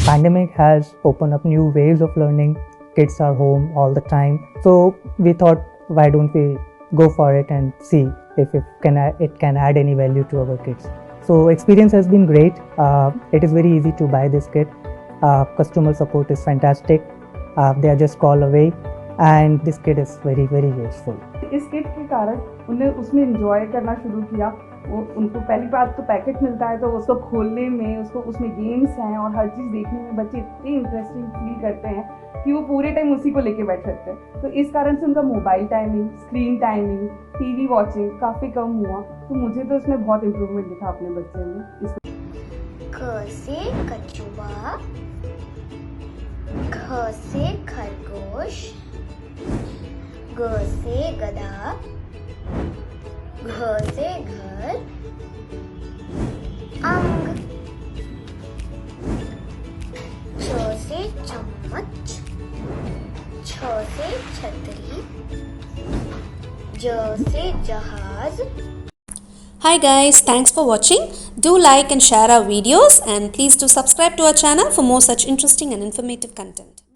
Pandemic has opened up new ways of learning. Kids are home all the time, so we thought, why don't we go for it and see if it can add any value to our kids. So experience has been great. It is very easy to buy this kit. Customer support is fantastic. They are just call away, and this kit is very useful. इस kit के कारण उन्हें उसमें enjoy करना शुरू किया। वो उनको पहली बात तो पैकेट मिलता है, तो उसको खोलने में, उसको उसमें गेम्स हैं और हर चीज़ देखने में बच्चे इतने इंटरेस्टिंग फील करते हैं कि वो पूरे टाइम उसी को लेके बैठे रहते हैं। तो इस कारण से उनका mobile timing, screen timing, TV watching काफ़ी कम हुआ। तो मुझे तो इसमें बहुत इम्प्रूवमेंट दिखा अपने बच्चे में। क से कछुआ, ख से खरगोश, ग से गधा, घ से घर, अंग, छ से चम्मच, छ से छतरी, ज से जहाज। Hi guys, thanks for watching. Do like and share our videos, and please do subscribe to our channel for more such interesting and informative content.